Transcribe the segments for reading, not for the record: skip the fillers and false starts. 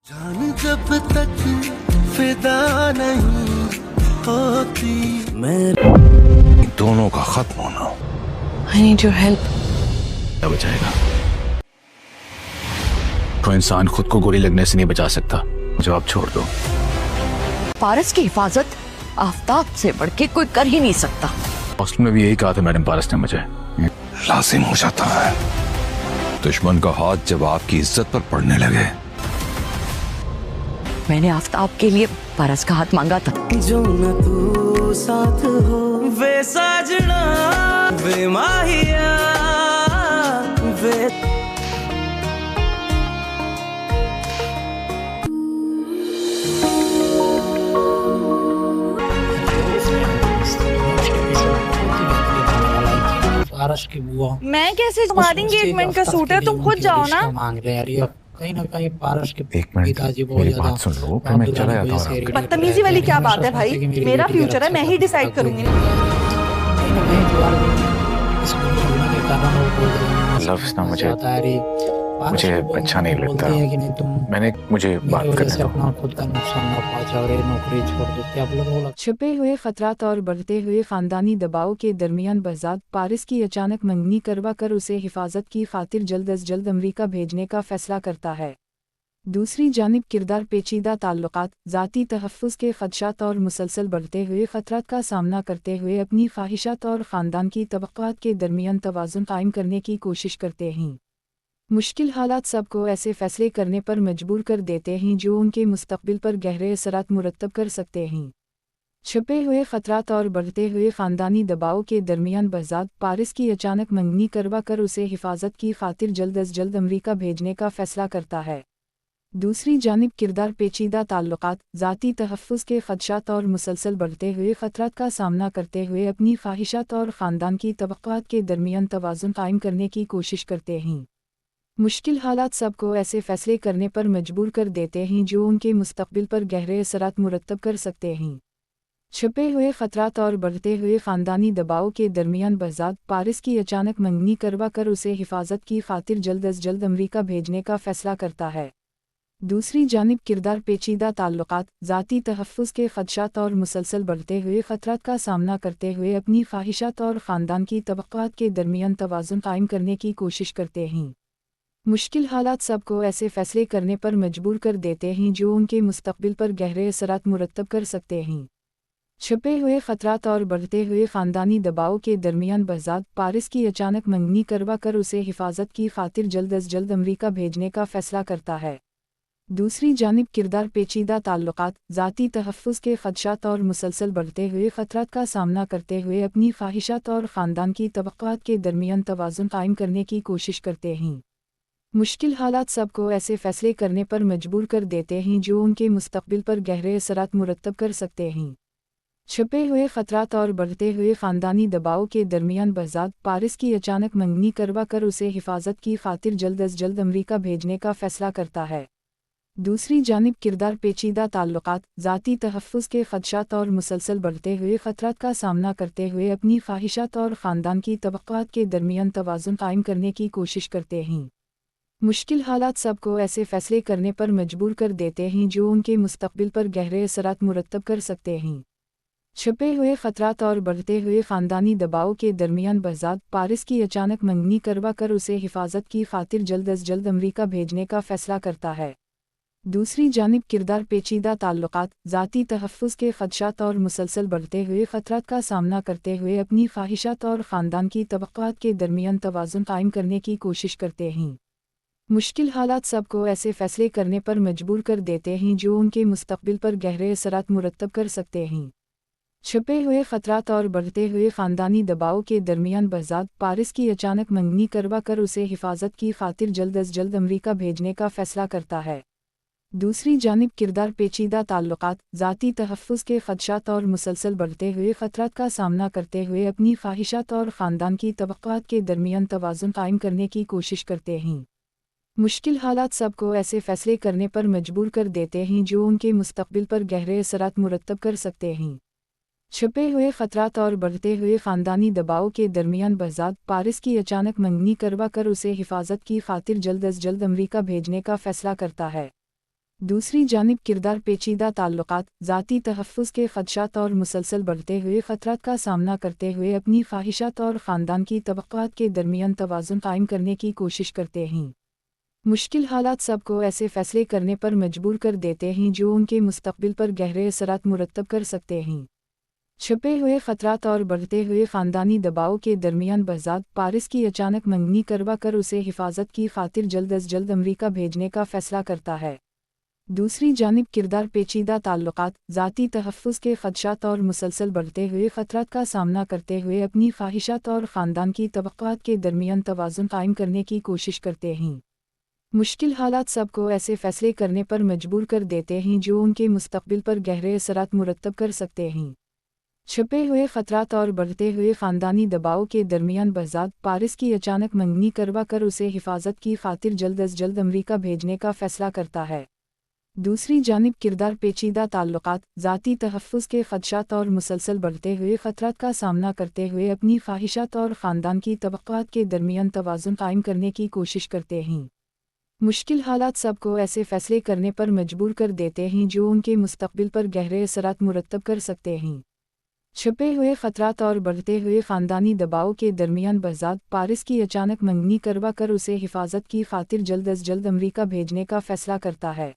जान जब तक फिदा नहीं होती मैं दोनों का खत्म होना I need your help. क्या बचाएगा? तो इंसान खुद को गोली लगने से नहीं बचा सकता। मुझे आप छोड़ दो। पारस की हिफाजत आफताब से बढ़ के कोई कर ही नहीं सकता। हॉस्टल में भी यही कहा था मैडम पारस ने मुझे। लाजिम हो जाता है दुश्मन का हाथ जब आपकी इज्जत पर पड़ने लगे। मैंने आफताब के लिए पारस का हाथ मांगा था। जो न तू साथ हो वे साजना वे माहिया वे पारस की बुआ मैं कैसे तुम्हारी एंगेजमेंट का सूट है, तुम खुद जाओ ना। मांग रहे यार, ये कहीं ना कहीं पारस के एक मिनट, पिताजी बहुत मेरी ज्यादा बात सुन लो, फिर मैं चला जाता हूँ। बदतमीजी वाली क्या बात है भाई, मेरा फ्यूचर है, मैं ही डिसाइड करूंगी। लफ्ज़ ना मुझे अच्छा नहीं लगता। मुझे बात करने दो। अपना खुद का नुकसान ना पहुंचा और ये नौकरी छोड़ दो। क्या आप लोगों को छिपे हुए खतरात और बढ़ते हुए खानदानी दबाव के दरमियान बहजाद पारिस की अचानक मंगनी करवा कर उसे हिफाजत की खातिर जल्द अज जल्द अमरीका भेजने का फैसला करता है। दूसरी जानिब किरदार पेचीदा ताल्लुकात, ज़ाती तहफ़्फ़ुज़ के ख़दशात और मुसलसल बढ़ते हुए ख़तरात का सामना करते हुए अपनी ख्वाहिशात और ख़ानदान की तवक्कुआत के दरमियान तवाज़ुन कायम करने की कोशिश करते हैं। मुश्किल हालात सबको ऐसे फ़ैसले करने पर मजबूर कर देते हैं जो उनके मुस्तक़बिल पर गहरे असरात मुरतब कर सकते हैं। छिपे हुए ख़तरात और बढ़ते हुए ख़ानदानी दबाव के दरमियान बहजाद पारिस की अचानक मंगनी करवा कर उसे हिफाजत की खातिर जल्द अज जल्द अमरीका भेजने का फ़ैसला करता है। दूसरी जानिब किरदार पेचीदा ताल्लुकात, ज़ाती तहफ़्फ़ुज़ के ख़दशात और मुसलसल बढ़ते हुए ख़तरात का सामना करते हुए अपनी ख्वाहिशात और ख़ानदान की तवक्कुआत के दरमियान तवाज़ुन कायम करने की कोशिश करते हैं। मुश्किल हालात सबको ऐसे फ़ैसले करने पर मजबूर कर देते हैं जो उनके मुस्तक़बिल पर गहरे असरात मुरतब कर सकते हैं। छिपे हुए ख़तरात और बढ़ते हुए ख़ानदानी दबाव के दरमियान बहजाद पारिस की अचानक मंगनी करवा कर उसे हिफाजत की खातिर जल्द अज जल्द अमरीका भेजने का फ़ैसला करता है। दूसरी जानिब किरदार पेचीदा ताल्लुकात, ज़ाती तहफ़्फ़ुज़ के ख़दशात और मुसलसल बढ़ते हुए ख़तरात का सामना करते हुए अपनी ख्वाहिशात और ख़ानदान की तवक्कुआत के दरमियान तवाज़ुन कायम करने की कोशिश करते हैं। मुश्किल हालात सबको ऐसे फ़ैसले करने पर मजबूर कर देते हैं जो उनके मुस्तक़बिल पर गहरे असरात मुरतब कर सकते हैं। छिपे हुए ख़तरात और बढ़ते हुए ख़ानदानी दबाव के दरमियान बहजाद पारिस की अचानक मंगनी करवा कर उसे हिफाजत की खातिर जल्द अज जल्द अमरीका भेजने का फ़ैसला करता है। दूसरी जानिब किरदार पेचीदा ताल्लुकात, ज़ाती तहफ़्फ़ुज़ के ख़दशात और मुसलसल बढ़ते हुए ख़तरात का सामना करते हुए अपनी ख्वाहिशात और ख़ानदान की तवक्कुआत के दरमियान तवाज़ुन कायम करने की कोशिश करते हैं। मुश्किल हालात सबको ऐसे फ़ैसले करने पर मजबूर कर देते हैं जो उनके मुस्तक़बिल पर गहरे असरात मुरतब कर सकते हैं। छिपे हुए ख़तरात और बढ़ते हुए ख़ानदानी दबाव के दरमियान बहजाद पारिस की अचानक मंगनी करवा कर उसे हिफाजत की खातिर जल्द अज जल्द अमरीका भेजने का फ़ैसला करता है। दूसरी जानिब किरदार पेचीदा ताल्लुकात, ज़ाती तहफ़्फ़ुज़ के ख़दशात और मुसलसल बढ़ते हुए ख़तरात का सामना करते हुए अपनी ख्वाहिशात और ख़ानदान की तवक्कुआत के दरमियान तवाज़ुन कायम करने की कोशिश करते हैं। मुश्किल हालात सबको ऐसे फ़ैसले करने पर मजबूर कर देते हैं जो उनके मुस्तक़बिल पर गहरे असरात मुरतब कर सकते हैं। छिपे हुए ख़तरात और बढ़ते हुए ख़ानदानी दबाव के दरमियान बहजाद पारिस की अचानक मंगनी करवा कर उसे हिफाजत की खातिर जल्द अज जल्द अमरीका भेजने का फ़ैसला करता है। दूसरी जानिब किरदार पेचीदा ताल्लुकात, ज़ाती तहफ़्फ़ुज़ के ख़दशात और मुसलसल बढ़ते हुए ख़तरात का सामना करते हुए अपनी ख्वाहिशात और ख़ानदान की तवक्कुआत के दरमियान तवाज़ुन कायम करने की कोशिश करते हैं। मुश्किल हालात सबको ऐसे फ़ैसले करने पर मजबूर कर देते हैं जो उनके मुस्तक़बिल पर गहरे असरात मुरतब कर सकते हैं। छिपे हुए ख़तरात और बढ़ते हुए ख़ानदानी दबाव के दरमियान बहजाद पारिस की अचानक मंगनी करवा कर उसे हिफाजत की खातिर जल्द अज जल्द अमरीका भेजने का फ़ैसला करता है। दूसरी जानिब किरदार पेचीदा ताल्लुकात, ज़ाती तहफ़्फ़ुज़ के ख़दशात और मुसलसल बढ़ते हुए ख़तरात का सामना करते हुए अपनी ख्वाहिशात और ख़ानदान की तवक्कुआत के दरमियान तवाज़ुन कायम करने की कोशिश करते हैं। मुश्किल हालात सबको ऐसे फ़ैसले करने पर मजबूर कर देते हैं जो उनके मुस्तक़बिल पर गहरे असरात मुरतब कर सकते हैं। छिपे हुए ख़तरात और बढ़ते हुए ख़ानदानी दबाव के दरमियान बहजाद पारिस की अचानक मंगनी करवा कर उसे हिफाजत की खातिर जल्द अज जल्द अमरीका भेजने का फ़ैसला करता है। दूसरी जानिब किरदार पेचीदा ताल्लुकात, ज़ाती तहफ़्फ़ुज़ के ख़दशात और मुसलसल बढ़ते हुए ख़तरात का सामना करते हुए अपनी ख्वाहिशात और ख़ानदान की तवक्कुआत के दरमियान तवाज़ुन कायम करने की कोशिश करते हैं। मुश्किल हालात सबको ऐसे फ़ैसले करने पर मजबूर कर देते हैं जो उनके मुस्तक़बिल पर गहरे असरात मुरतब कर सकते हैं। छिपे हुए ख़तरात और बढ़ते हुए ख़ानदानी दबाव के दरमियान बहज़ाद पारिस की अचानक मंगनी करवा कर उसे हिफाजत की खातिर जल्द अज जल्द अमरीका भेजने का फ़ैसला करता है। दूसरी जानिब किरदार पेचीदा ताल्लुकात, ज़ाती तहफ़्फ़ुज़ के ख़दशात और मुसलसल बढ़ते हुए ख़तरात का सामना करते हुए अपनी ख्वाहिशात और ख़ानदान की तवक्कुआत के दरमियान तवाज़ुन कायम करने की कोशिश करते हैं। मुश्किल हालात सबको ऐसे फ़ैसले करने पर मजबूर कर देते हैं जो उनके मुस्तक़बिल पर गहरे असरात मुरतब कर सकते हैं। छिपे हुए ख़तरात और बढ़ते हुए ख़ानदानी दबाव के दरमियान बहज़ाद पारिस की अचानक मंगनी करवा कर उसे हिफाजत की खातिर जल्द अज जल्द अमरीका भेजने का फ़ैसला करता है। दूसरी जानिब किरदार पेचीदा ताल्लुकात, ज़ाती तहफ़्फ़ुज़ के ख़दशात और मुसलसल बढ़ते हुए ख़तरात का सामना करते हुए अपनी ख्वाहिशात और ख़ानदान की तवक्कुआत के दरमियान तवाज़ुन कायम करने की कोशिश करते हैं। मुश्किल हालात सबको ऐसे फ़ैसले करने पर मजबूर कर देते हैं जो उनके मुस्तक़बिल पर गहरे असरात मुरतब कर सकते हैं। छिपे हुए ख़तरात और बढ़ते हुए ख़ानदानी दबाव के दरमियान बहज़ाद पारिस की अचानक मंगनी करवा कर उसे हिफाजत की खातिर जल्द अज जल्द अमरीका भेजने का फ़ैसला करता है।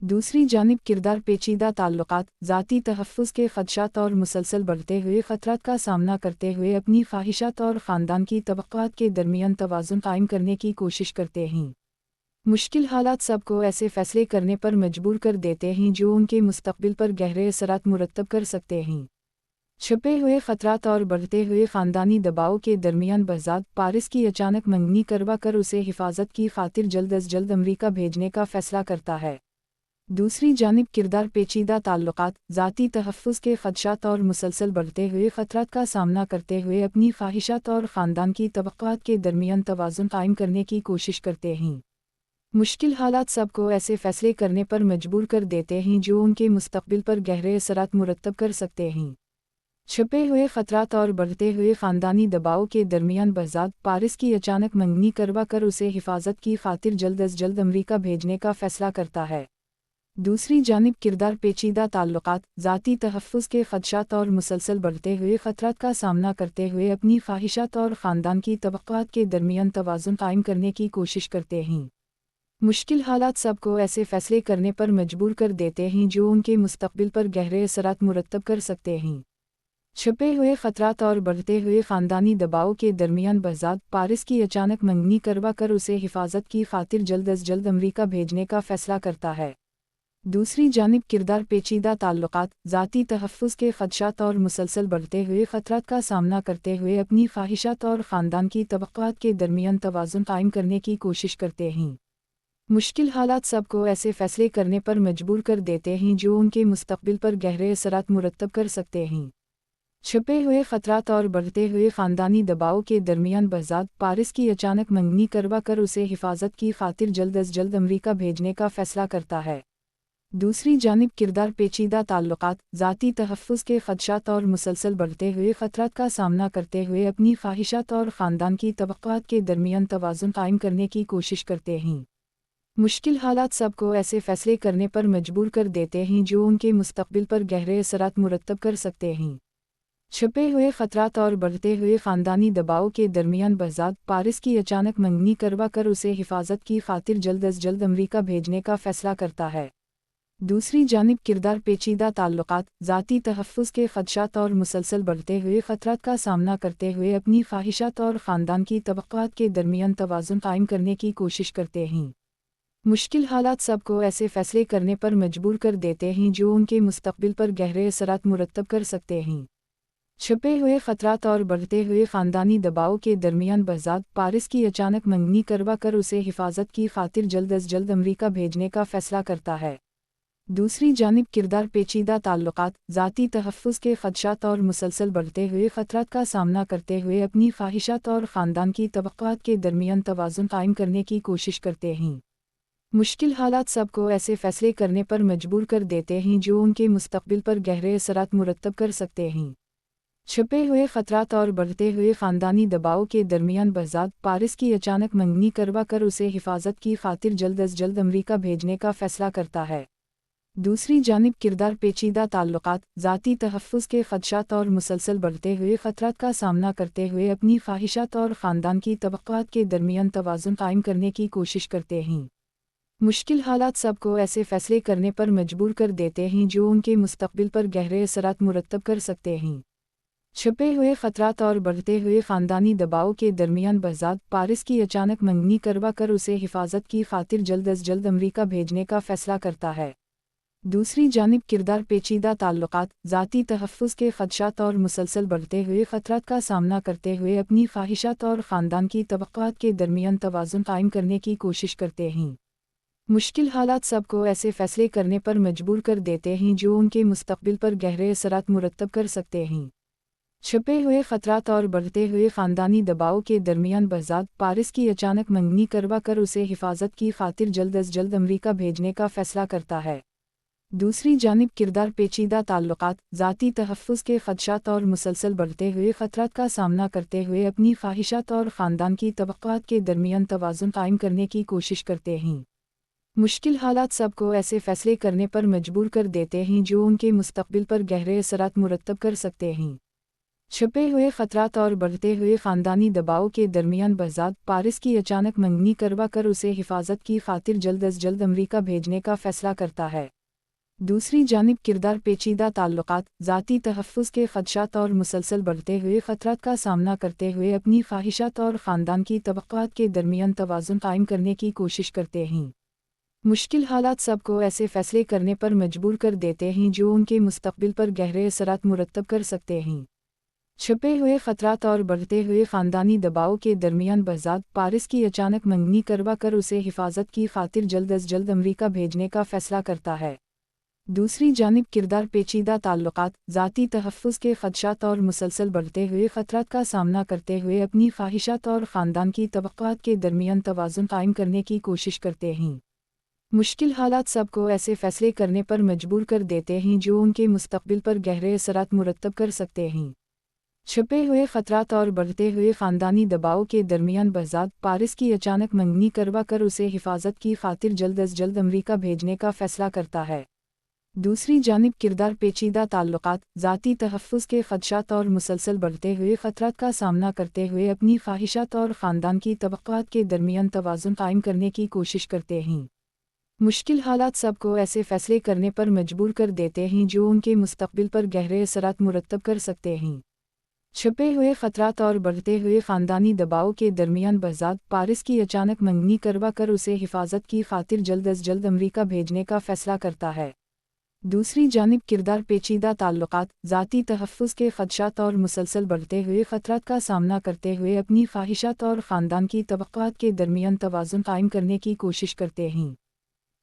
दूसरी जानिब किरदार पेचीदा ताल्लुकात, ज़ाती तहफ़्फ़ुज़ के ख़दशात और मुसलसल बढ़ते हुए ख़तरात का सामना करते हुए अपनी ख्वाहिशात और ख़ानदान की तवक्कुआत के दरमियान तवाज़ुन कायम करने की कोशिश करते हैं। मुश्किल हालात सबको ऐसे फ़ैसले करने पर मजबूर कर देते हैं जो उनके मुस्तक़बिल पर गहरे असरात मुरतब कर सकते हैं। छिपे हुए ख़तरात और बढ़ते हुए ख़ानदानी दबाव के दरमियान बहज़ाद पारिस की अचानक मंगनी करवा कर उसे हिफाजत की खातिर जल्द अज जल्द अमरीका भेजने का फ़ैसला करता है। दूसरी जानिब किरदार पेचीदा ताल्लुकात, ज़ाती तहफ़्फ़ुज़ के ख़दशात और मुसलसल बढ़ते हुए ख़तरात का सामना करते हुए अपनी ख्वाहिशात और ख़ानदान की तवक्कुआत के दरमियान तवाज़ुन कायम करने की कोशिश करते हैं। मुश्किल हालात सबको ऐसे फ़ैसले करने पर मजबूर कर देते हैं जो उनके मुस्तक़बिल पर गहरे असरात मुरतब कर सकते हैं। छिपे हुए ख़तरात और बढ़ते हुए ख़ानदानी दबाव के दरमियान बहज़ाद पारिस की अचानक मंगनी करवा कर उसे हिफाजत की खातिर जल्द अज जल्द अमरीका भेजने का फ़ैसला करता है। दूसरी जानिब किरदार पेचीदा ताल्लुकात, ज़ाती तहफ़्फ़ुज़ के ख़दशात और मुसलसल बढ़ते हुए ख़तरात का सामना करते हुए अपनी ख्वाहिशात और ख़ानदान की तवक्कुआत के दरमियान तवाज़ुन कायम करने की कोशिश करते हैं। मुश्किल हालात सबको ऐसे फ़ैसले करने पर मजबूर कर देते हैं जो उनके मुस्तक़बिल पर गहरे असरात मुरतब कर सकते हैं। छिपे हुए ख़तरात और बढ़ते हुए ख़ानदानी दबाव के दरमियान बहज़ाद पारिस की अचानक मंगनी करवा कर उसे हिफाजत की खातिर जल्द अज जल्द अमरीका भेजने का फ़ैसला करता है। दूसरी जानिब किरदार पेचीदा ताल्लुकात, ज़ाती तहफ़्फ़ुज़ के ख़दशात और मुसलसल बढ़ते हुए ख़तरात का सामना करते हुए अपनी ख्वाहिशात और ख़ानदान की तवक्कुआत के दरमियान तवाज़ुन कायम करने की कोशिश करते हैं। मुश्किल हालात सबको ऐसे फ़ैसले करने पर मजबूर कर देते हैं जो उनके मुस्तक़बिल पर गहरे असरात मुरतब कर सकते हैं। छिपे हुए ख़तरात और बढ़ते हुए ख़ानदानी दबाव के दरमियान बहज़ाद पारिस की अचानक मंगनी करवा कर उसे हिफाजत की खातिर जल्द अज जल्द अमरीका भेजने का फ़ैसला करता है। दूसरी जानिब किरदार पेचीदा ताल्लुकात, ज़ाती तहफ़्फ़ुज़ के ख़दशात और मुसलसल बढ़ते हुए ख़तरात का सामना करते हुए अपनी ख्वाहिशात और ख़ानदान की तवक्कुआत के दरमियान तवाज़ुन कायम करने की कोशिश करते हैं। मुश्किल हालात सबको ऐसे फ़ैसले करने पर मजबूर कर देते हैं जो उनके मुस्तक़बिल पर गहरे असरात मुरतब कर सकते हैं। छिपे हुए ख़तरात और बढ़ते हुए ख़ानदानी दबाव के दरमियान बहज़ाद पारिस की अचानक मंगनी करवा कर उसे हिफाजत की खातिर जल्द अज जल्द अमरीका भेजने का फ़ैसला करता है। दूसरी जानिब किरदार पेचीदा ताल्लुकात, ज़ाती तहफ़्फ़ुज़ के ख़दशात और मुसलसल बढ़ते हुए ख़तरात का सामना करते हुए अपनी ख्वाहिशात और ख़ानदान की तवक्कुआत के दरमियान तवाज़ुन कायम करने की कोशिश करते हैं। मुश्किल हालात सबको ऐसे फ़ैसले करने पर मजबूर कर देते हैं जो उनके मुस्तक़बिल पर गहरे असरात मुरतब कर सकते हैं। छिपे हुए ख़तरात और बढ़ते हुए ख़ानदानी दबाव के दरमियान बहज़ाद पारिस की अचानक मंगनी करवा कर उसे हिफाजत की खातिर जल्द अज जल्द अमरीका भेजने का फ़ैसला करता है। दूसरी जानिब किरदार पेचीदा ताल्लुकात, ज़ाती तहफ़्फ़ुज़ के ख़दशात और मुसलसल बढ़ते हुए ख़तरात का सामना करते हुए अपनी ख्वाहिशात और ख़ानदान की तवक्कुआत के दरमियान तवाज़ुन कायम करने की कोशिश करते हैं। मुश्किल हालात सबको ऐसे फ़ैसले करने पर मजबूर कर देते हैं जो उनके मुस्तक़बिल पर गहरे असरात मुरतब कर सकते हैं। छुपे हुए खतरात और बढ़ते हुए ख़ानदानी दबाव के दरमियान बहज़ाद पारिस की अचानक मंगनी करवा कर उसे हिफाजत की खातिर जल्द अज जल्द अमरीका भेजने का फ़ैसला करता है। दूसरी जानिब किरदार पेचीदा ताल्लुकात, ज़ाती तहफ़्फ़ुज़ के ख़दशात और मुसलसल बढ़ते हुए ख़तरात का सामना करते हुए अपनी ख्वाहिशात और ख़ानदान की तवक्कुआत के दरमियान तवाज़ुन कायम करने की कोशिश करते हैं। मुश्किल हालात सबको ऐसे फ़ैसले करने पर मजबूर कर देते हैं जो उनके मुस्तक़बिल पर गहरे असरात मुरतब कर सकते हैं। छुपे हुए ख़तरात और बढ़ते हुए ख़ानदानी दबाव के दरमियान बहज़ाद पारिस की अचानक मंगनी करवा कर उसे हिफाजत की खातिर जल्द अज जल्द अमरीका भेजने का फ़ैसला करता है। दूसरी जानिब किरदार पेचीदा ताल्लुकात, ज़ाती तहफ़्फ़ुज़ के ख़दशात और मुसलसल बढ़ते हुए ख़तरात का सामना करते हुए अपनी ख्वाहिशात और ख़ानदान की तवक्कुआत के दरमियान तवाज़ुन कायम करने की कोशिश करते हैं। मुश्किल हालात सबको ऐसे फ़ैसले करने पर मजबूर कर देते हैं जो उनके मुस्तक़बिल पर गहरे असरात मुरतब कर सकते हैं। छुपे हुए ख़तरात और बढ़ते हुए ख़ानदानी दबाव के दरमियान बहज़ाद पारिस की अचानक मंगनी करवा कर उसे हिफाजत की खातिर जल्द अज जल्द अमरीका भेजने का फ़ैसला करता है। दूसरी जानिब किरदार पेचीदा ताल्लुकात, ज़ाती तहफ़्फ़ुज़ के ख़दशात और मुसलसल बढ़ते हुए ख़तरात का सामना करते हुए अपनी ख्वाहिशात और ख़ानदान की तवक्कुआत के दरमियान तवाज़ुन कायम करने की कोशिश करते हैं। मुश्किल हालात सबको ऐसे फ़ैसले करने पर मजबूर कर देते हैं जो उनके मुस्तक़बिल पर गहरे असरात मुरतब कर सकते हैं। छुपे हुए ख़तरात और बढ़ते हुए ख़ानदानी दबाव के दरमियान बहज़ाद पारिस की अचानक मंगनी करवा कर उसे हिफाजत की खातिर जल्द अज जल्द अमरीका भेजने का फ़ैसला करता है। दूसरी जानिब किरदार पेचीदा ताल्लुकात, ज़ाती तहफ़्फ़ुज़ के ख़दशात और मुसलसल बढ़ते हुए ख़तरात का सामना करते हुए अपनी ख्वाहिशात और ख़ानदान की तवक्कुआत के दरमियान तवाज़ुन कायम करने की कोशिश करते हैं। मुश्किल हालात सबको ऐसे फ़ैसले करने पर मजबूर कर देते हैं जो उनके मुस्तक़बिल पर गहरे असरात मुरतब कर सकते हैं। छुपे हुए ख़तरात और बढ़ते हुए ख़ानदानी दबाव के दरमियान बहज़ाद पारिस की अचानक मंगनी करवा कर उसे हिफाजत की खातिर जल्द अज जल्द अमरीका भेजने का फ़ैसला करता है। दूसरी जानिब किरदार पेचीदा ताल्लुकात, ज़ाती तहफ़्फ़ुज़ के ख़दशात और मुसलसल बढ़ते हुए ख़तरात का सामना करते हुए अपनी ख्वाहिशात और ख़ानदान की तवक्कुआत के दरमियान तवाज़ुन कायम करने की कोशिश करते हैं। मुश्किल हालात सबको ऐसे फ़ैसले करने पर मजबूर कर देते हैं जो उनके मुस्तक़बिल पर गहरे असरात मुरतब कर सकते हैं। छुपे हुए ख़तरात और बढ़ते हुए ख़ानदानी दबाव के दरमियान बहज़ाद पारिस की अचानक मंगनी करवा कर उसे हिफाजत की खातिर जल्द अज जल्द अमरीका भेजने का फ़ैसला करता है। दूसरी जानिब किरदार पेचीदा ताल्लुकात, ज़ाती तहफ़्फ़ुज़ के ख़दशात और मुसलसल बढ़ते हुए ख़तरात का सामना करते हुए अपनी ख्वाहिशात और ख़ानदान की तवक्कुआत के दरमियान तवाज़ुन कायम करने की कोशिश करते हैं। मुश्किल हालात सबको ऐसे फ़ैसले करने पर मजबूर कर देते हैं जो उनके मुस्तक़बिल पर गहरे असरात मुरतब कर सकते हैं। छुपे हुए ख़तरात और बढ़ते हुए ख़ानदानी दबाव के दरमियान बहज़ाद पारिस की अचानक मंगनी करवा कर उसे हिफाजत की खातिर जल्द अज जल्द अमरीका भेजने का फ़ैसला करता है। दूसरी जानिब किरदार पेचीदा ताल्लुकात, ज़ाती तहफ़्फ़ुज़ के ख़दशात और मुसलसल बढ़ते हुए ख़तरात का सामना करते हुए अपनी ख्वाहिशात और ख़ानदान की तवक्कुआत के दरमियान तवाज़ुन कायम करने की कोशिश करते हैं।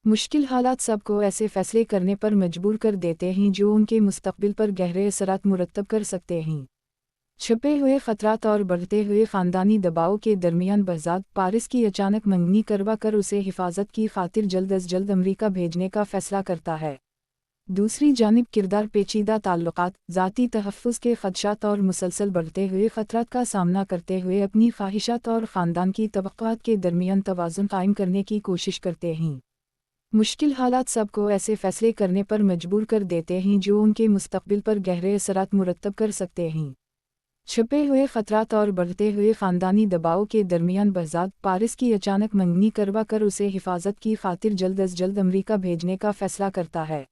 मुश्किल हालात सबको ऐसे फ़ैसले करने पर मजबूर कर देते हैं जो उनके मुस्तक़बिल पर गहरे असरात मुरतब कर सकते हैं। छुपे हुए ख़तरात और बढ़ते हुए ख़ानदानी दबाव के दरमियान बहज़ाद पारिस की अचानक मंगनी करवा कर उसे हिफाजत की खातिर जल्द अज जल्द अमरीका भेजने का फ़ैसला करता है। दूसरी जानिब किरदार पेचीदा ताल्लुकात, ज़ाती तहफ़्फ़ुज़ के ख़दशात और मुसलसल बढ़ते हुए ख़तरात का सामना करते हुए अपनी ख्वाहिशात और ख़ानदान की तवक्कुआत के दरमियान तवाज़ुन कायम करने की कोशिश करते हैं। मुश्किल हालात सबको ऐसे फ़ैसले करने पर मजबूर कर देते हैं जो उनके मुस्तक़बिल पर गहरे असरात मुरतब कर सकते हैं। छुपे हुए ख़तरात और बढ़ते हुए ख़ानदानी दबाव के दरमियान बहज़ाद पारिस की अचानक मंगनी करवा कर उसे हिफाजत की खातिर जल्द अज जल्द अमरीका भेजने का फ़ैसला करता है।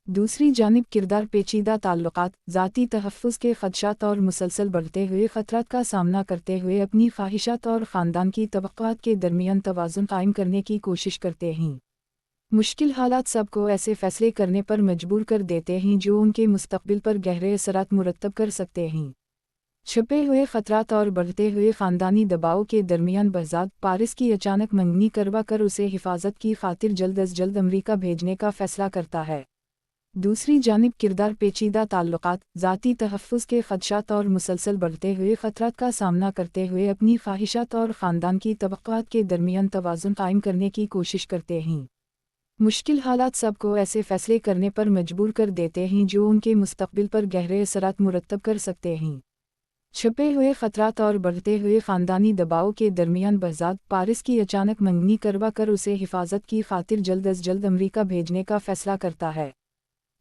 दूसरी जानिब किरदार पेचीदा ताल्लुकात, ज़ाती तहफ़्फ़ुज़ के ख़दशात और मुसलसल बढ़ते हुए ख़तरात का सामना करते हुए अपनी ख्वाहिशात और ख़ानदान की तवक्कुआत के दरमियान तवाज़ुन कायम करने की कोशिश करते हैं। मुश्किल हालात सबको ऐसे फ़ैसले करने पर मजबूर कर देते हैं जो उनके मुस्तक़बिल पर गहरे असरात मुरतब कर सकते हैं। छुपे हुए ख़तरात और बढ़ते हुए ख़ानदानी दबाव के दरमियान बहज़ाद पारिस की अचानक मंगनी करवा कर उसे हिफाजत की खातिर जल्द अज जल्द अमरीका भेजने का फ़ैसला करता है। दूसरी जानिब किरदार पेचीदा ताल्लुकात, ज़ाती तहफ़्फ़ुज़ के ख़दशात और मुसलसल बढ़ते हुए ख़तरात का सामना करते हुए अपनी ख्वाहिशात और ख़ानदान की तवक्कुआत के दरमियान तवाज़ुन कायम करने की कोशिश करते हैं। मुश्किल हालात सबको ऐसे फैसले करने पर मजबूर कर देते हैं जो उनके मुस्तकबिल पर गहरे असरात मुरतब कर सकते हैं। छपे हुए खतरात और बढ़ते हुए ख़ानदानी दबाव के दरमियान बहज़ाद पारिस की अचानक मंगनी करवा कर उसे हिफाजत की खातिर जल्द अज जल्द अमरीका भेजने का फ़ैसला करता है।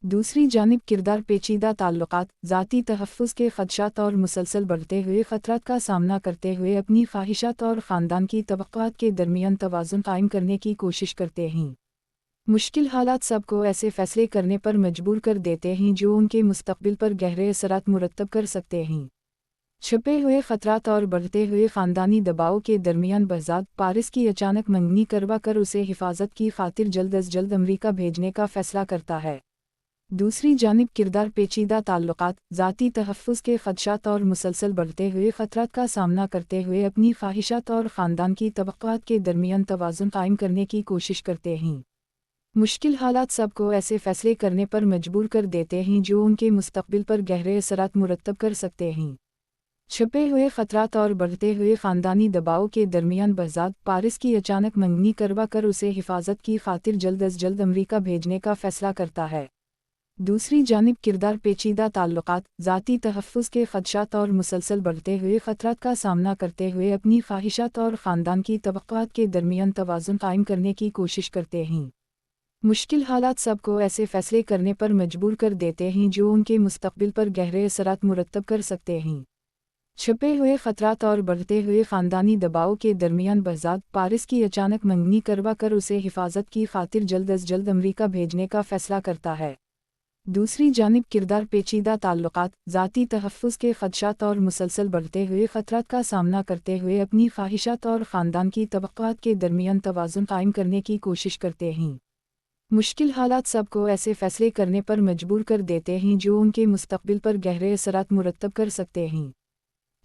दूसरी जानिब किरदार पेचीदा ताल्लुकात, ज़ाती तहफ़्फ़ुज़ के ख़दशात और मुसलसल बढ़ते हुए ख़तरात का सामना करते हुए अपनी ख्वाहिशात और ख़ानदान की तवक्कुआत के दरमियान तवाज़ुन कायम करने की कोशिश करते हैं। मुश्किल हालात सबको ऐसे फ़ैसले करने पर मजबूर कर देते हैं जो उनके मुस्तकबिल पर गहरे असरात मुरतब कर सकते हैं। छपे हुए ख़तरात और बढ़ते हुए ख़ानदानी दबाव के दरमियान बहज़ाद पारिस की अचानक मंगनी करवा कर उसे हिफाजत की खातिर जल्द अज जल्द अमरीका भेजने का फ़ैसला करता है। दूसरी जानिब किरदार पेचीदा ताल्लुकात, ज़ाती तहफ़्फ़ुज़ के ख़दशात और मुसलसल बढ़ते हुए ख़तरात का सामना करते हुए अपनी ख्वाहिशात और ख़ानदान की तवक्कुआत के दरमियान तवाज़ुन कायम करने की कोशिश करते हैं। मुश्किल हालात सबको ऐसे फ़ैसले करने पर मजबूर कर देते हैं जो उनके मुस्तकबिल पर गहरे असरात मुरतब कर सकते हैं। छपे हुए ख़तरात और बढ़ते हुए ख़ानदानी दबाव के दरमियान बहज़ाद पारिस की अचानक मंगनी करवा कर उसे हिफाजत की खातिर जल्द अज जल्द अमरीका भेजने का फ़ैसला करता है। दूसरी जानिब किरदार पेचीदा ताल्लुकात, ज़ाती तहफ़्फ़ुज़ के ख़दशात और मुसलसल बढ़ते हुए ख़तरात का सामना करते हुए अपनी ख्वाहिशात और ख़ानदान की तवक्कुआत के दरमियान तवाज़ुन कायम करने की कोशिश करते हैं। मुश्किल हालात सबको ऐसे फ़ैसले करने पर मजबूर कर देते हैं जो उनके मुस्तकबिल पर गहरे असरात मुरतब कर सकते हैं। छपे हुए ख़तरात और बढ़ते हुए ख़ानदानी दबाव के दरमियान बहज़ाद पारिस की अचानक मंगनी करवा कर उसे हिफाजत की खातिर जल्द अज जल्द अमरीका भेजने का फ़ैसला करता है। दूसरी जानिब किरदार पेचीदा ताल्लुकात, ज़ाती तहफ़्फ़ुज़ के ख़दशात और मुसलसल बढ़ते हुए ख़तरात का सामना करते हुए अपनी ख्वाहिशात और ख़ानदान की तवक्कुआत के दरमियान तवाज़ुन कायम करने की कोशिश करते हैं। मुश्किल हालात सबको ऐसे फ़ैसले करने पर मजबूर कर देते हैं जो उनके मुस्तकबिल पर गहरे असरात मुरतब कर सकते हैं।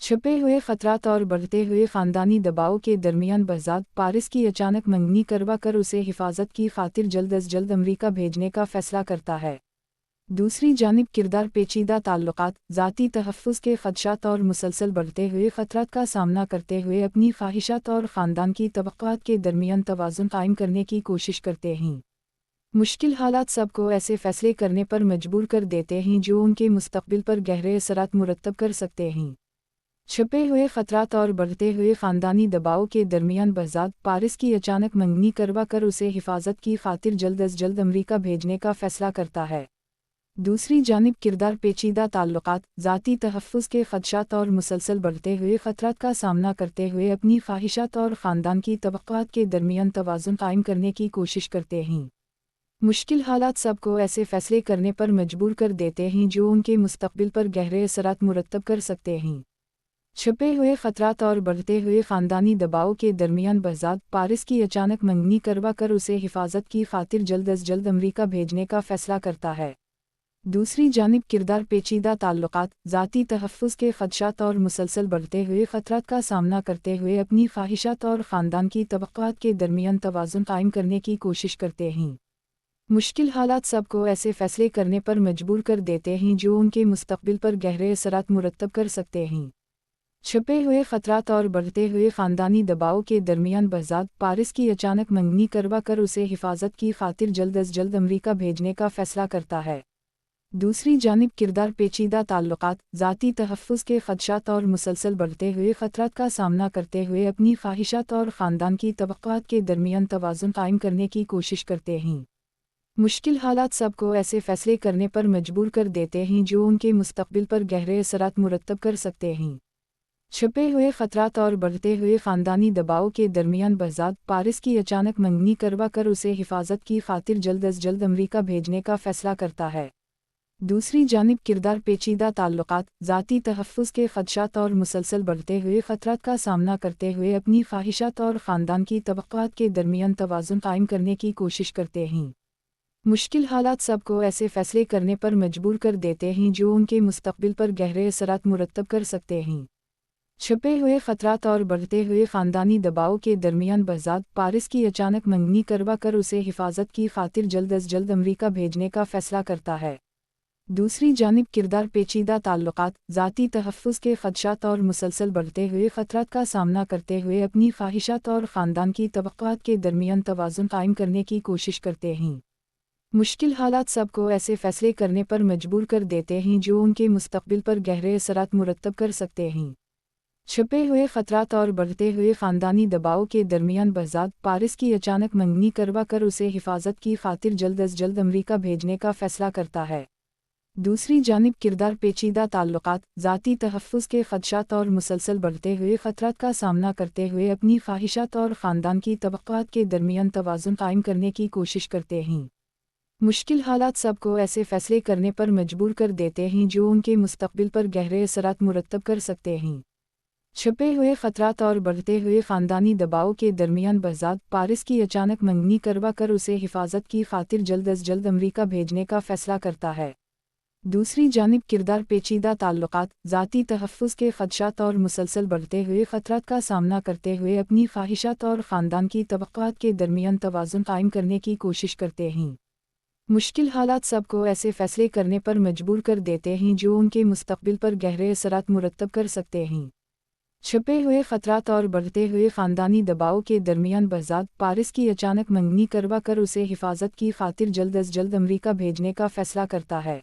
छपे हुए ख़तरात और बढ़ते हुए ख़ानदानी दबाव के दरमियान बहज़ाद पारिस की अचानक मंगनी करवा कर उसे हिफाजत की खातिर जल्द अज जल्द अमरीका भेजने का फ़ैसला करता है। दूसरी जानिब किरदार पेचीदा ताल्लुकात, ज़ाती तहफ़्फ़ुज़ के ख़दशात और मुसलसल बढ़ते हुए ख़तरात का सामना करते हुए अपनी ख्वाहिशात और ख़ानदान की तवक्कुआत के दरमियान तवाज़ुन कायम करने की कोशिश करते हैं। मुश्किल हालात सबको ऐसे फ़ैसले करने पर मजबूर कर देते हैं जो उनके मुस्तकबिल पर गहरे असरात मुरतब कर सकते हैं। छपे हुए ख़तरात और बढ़ते हुए ख़ानदानी दबाव के दरमियान बहज़ाद पारिस की अचानक मंगनी करवा कर उसे हिफाजत की खातिर जल्द अज जल्द अमरीका भेजने का फ़ैसला करता है। दूसरी जानिब किरदार पेचीदा ताल्लुकात, ज़ाती तहफ़्फ़ुज़ के ख़दशात और मुसलसल बढ़ते हुए ख़तरात का सामना करते हुए अपनी ख्वाहिशात और ख़ानदान की तवक्कुआत के दरमियान तवाज़ुन कायम करने की कोशिश करते हैं। मुश्किल हालात सबको ऐसे फ़ैसले करने पर मजबूर कर देते हैं जो उनके मुस्तकबिल पर गहरे असरात मुरतब कर सकते हैं। छपे हुए ख़तरात और बढ़ते हुए ख़ानदानी दबाव के दरमियान बहज़ाद पारिस की अचानक मंगनी करवा कर उसे हिफाजत की खातिर जल्द अज जल्द अमरीका भेजने का फ़ैसला करता है। दूसरी जानिब किरदार पेचीदा ताल्लुकात, ज़ाती तहफ़्फ़ुज़ के ख़दशात और मुसलसल बढ़ते हुए ख़तरात का सामना करते हुए अपनी ख्वाहिशात और ख़ानदान की तवक्कुआत के दरमियान तवाज़ुन कायम करने की कोशिश करते हैं। मुश्किल हालात सबको ऐसे फ़ैसले करने पर मजबूर कर देते हैं जो उनके मुस्तकबिल पर गहरे असरात मुरतब कर सकते हैं। छपे हुए ख़तरात और बढ़ते हुए ख़ानदानी दबाव के दरमियान बहज़ाद पारिस की अचानक मंगनी करवा कर उसे हिफाजत की खातिर जल्द अज जल्द अमरीका भेजने का फ़ैसला करता है। दूसरी जानिब किरदार पेचीदा ताल्लुकात, ज़ाती तहफ़्फ़ुज़ के ख़दशात और मुसलसल बढ़ते हुए ख़तरात का सामना करते हुए अपनी ख्वाहिशात और ख़ानदान की तवक्कुआत के दरमियान तवाज़ुन कायम करने की कोशिश करते हैं। मुश्किल हालात सबको ऐसे फ़ैसले करने पर मजबूर कर देते हैं जो उनके मुस्तकबिल पर गहरे असरात मुरतब कर सकते हैं। छपे हुए ख़तरात और बढ़ते हुए ख़ानदानी दबाव के दरमियान बहज़ाद पारिस की अचानक मंगनी करवा कर उसे हिफाजत की खातिर जल्द अज जल्द अमरीका भेजने का फ़ैसला करता है। दूसरी जानिब किरदार पेचीदा ताल्लुकात, ज़ाती तहफ़्फ़ुज़ के ख़दशात और मुसलसल बढ़ते हुए ख़तरात का सामना करते हुए अपनी ख्वाहिशात और ख़ानदान की तवक्कुआत के दरमियान तवाज़ुन कायम करने की कोशिश करते हैं। मुश्किल हालात सबको ऐसे फ़ैसले करने पर मजबूर कर देते हैं जो उनके मुस्तकबिल पर गहरे असरात मुरतब कर सकते हैं। छपे हुए ख़तरात और बढ़ते हुए ख़ानदानी दबाव के दरमियान बहज़ाद पारिस की अचानक मंगनी करवा कर उसे हिफाजत की खातिर जल्द अज जल्द अमरीका भेजने का फ़ैसला करता है। दूसरी जानिब किरदार पेचीदा ताल्लुकात, ज़ाती तहफ़्फ़ुज़ के ख़दशात और मुसलसल बढ़ते हुए ख़तरात का सामना करते हुए अपनी ख्वाहिशात और ख़ानदान की तवक्कुआत के दरमियान तवाज़ुन कायम करने की कोशिश करते हैं। मुश्किल हालात सबको ऐसे फ़ैसले करने पर मजबूर कर देते हैं जो उनके मुस्तक़बिल पर गहरे असरात मुरतब कर सकते हैं। छिपे हुए ख़तरात और बढ़ते हुए ख़ानदानी दबाव के दरमियान बहज़ाद पारिस की अचानक मंगनी करवा कर उसे हिफाजत की खातिर जल्द अज जल्द अमरीका भेजने का फ़ैसला करता है। दूसरी जानिब किरदार पेचीदा ताल्लुकात, ज़ाती तहफ़्फ़ुज़ के ख़दशात और मुसलसल बढ़ते हुए ख़तरात का सामना करते हुए अपनी ख्वाहिशात और ख़ानदान की तवक्कुआत के दरमियान तवाज़ुन कायम करने की कोशिश करते हैं। मुश्किल हालात सबको ऐसे फ़ैसले करने पर मजबूर कर देते हैं जो उनके मुस्तक़बिल पर गहरे असरात मुरतब कर सकते हैं। छिपे हुए ख़तरात और बढ़ते हुए ख़ानदानी दबाव के दरमियान बहज़ाद पारिस की अचानक मंगनी करवा कर उसे हिफाजत की खातिर जल्द अज जल्द अमरीका भेजने का फ़ैसला करता है। दूसरी जानिब किरदार पेचीदा ताल्लुकात, ज़ाती तहफ़्फ़ुज़ के ख़दशात और मुसलसल बढ़ते हुए ख़तरात का सामना करते हुए अपनी ख्वाहिशात और ख़ानदान की तवक्कुआत के दरमियान तवाज़ुन कायम करने की कोशिश करते हैं। मुश्किल हालात सबको ऐसे फ़ैसले करने पर मजबूर कर देते हैं जो उनके मुस्तक़बिल पर गहरे असरात मुरतब कर सकते हैं। छिपे हुए ख़तरात और बढ़ते हुए ख़ानदानी दबाव के दरमियान बहज़ाद पारिस की अचानक मंगनी करवा कर उसे हिफाजत की खातिर जल्द अज जल्द अमरीका भेजने का फ़ैसला करता है।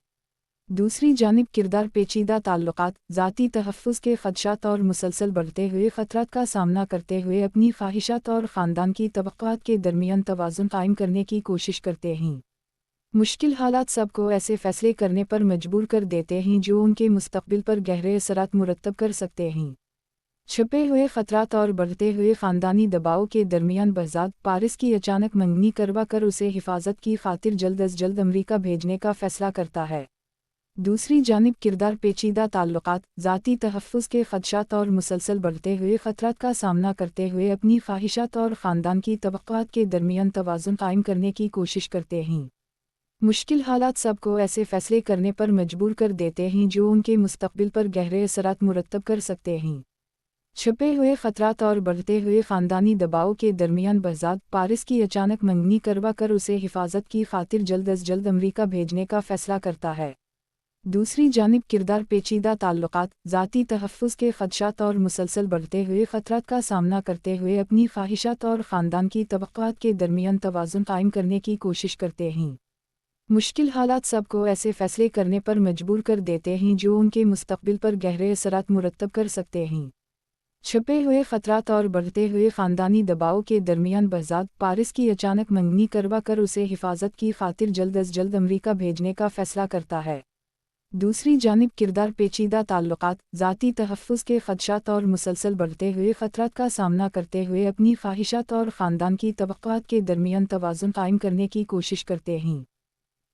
दूसरी जानिब किरदार पेचीदा ताल्लुकात, ज़ाती तहफ़्फ़ुज़ के ख़दशात और मुसलसल बढ़ते हुए ख़तरात का सामना करते हुए अपनी ख्वाहिशात और ख़ानदान की तवक्कुआत के दरमियान तवाज़ुन कायम करने की कोशिश करते हैं। मुश्किल हालात सबको ऐसे फ़ैसले करने पर मजबूर कर देते हैं जो उनके मुस्तक़बिल पर गहरे असरात मुरतब कर सकते हैं। छिपे हुए ख़तरात और बढ़ते हुए ख़ानदानी दबाव के दरमियान बहज़ाद पारिस की अचानक मंगनी करवा कर उसे हिफाजत की खातिर जल्द अज जल्द अमरीका भेजने का फ़ैसला करता है। दूसरी जानिब किरदार पेचीदा ताल्लुकात, ज़ाती तहफ़्फ़ुज़ के ख़दशात और मुसलसल बढ़ते हुए ख़तरात का सामना करते हुए अपनी ख्वाहिशात और ख़ानदान की तवक्कुआत के दरमियान तवाज़ुन कायम करने की कोशिश करते हैं। मुश्किल हालात सबको ऐसे फ़ैसले करने पर मजबूर कर देते हैं जो उनके मुस्तक़बिल पर गहरे असरात मुरतब कर सकते हैं। छिपे हुए ख़तरात और बढ़ते हुए ख़ानदानी दबाव के दरमियान बहज़ाद पारिस की अचानक मंगनी करवा कर उसे हिफाजत की खातिर जल्द अज जल्द अमरीका भेजने का फ़ैसला करता है। दूसरी जानिब किरदार पेचीदा ताल्लुकात, ज़ाती तहफ़्फ़ुज़ के ख़दशात और मुसलसल बढ़ते हुए ख़तरात का सामना करते हुए अपनी ख्वाहिशात और ख़ानदान की तवक्कुआत के दरमियान तवाज़ुन कायम करने की कोशिश करते हैं। मुश्किल हालात सबको ऐसे फ़ैसले करने पर मजबूर कर देते हैं जो उनके मुस्तक़बिल पर गहरे असरात मुरतब कर सकते हैं। छिपे हुए ख़तरात और बढ़ते हुए ख़ानदानी दबाव के दरमियान बहज़ाद पारिस की अचानक मंगनी करवा कर उसे हिफाजत की खातिर जल्द अज जल्द अमरीका भेजने का फ़ैसला करता है। दूसरी जानिब किरदार पेचीदा ताल्लुकात, ज़ाती तहफ़्फ़ुज़ के ख़दशात और मुसलसल बढ़ते हुए ख़तरात का सामना करते हुए अपनी ख्वाहिशात और ख़ानदान की तवक्कुआत के दरमियान तवाज़ुन कायम करने की कोशिश करते हैं।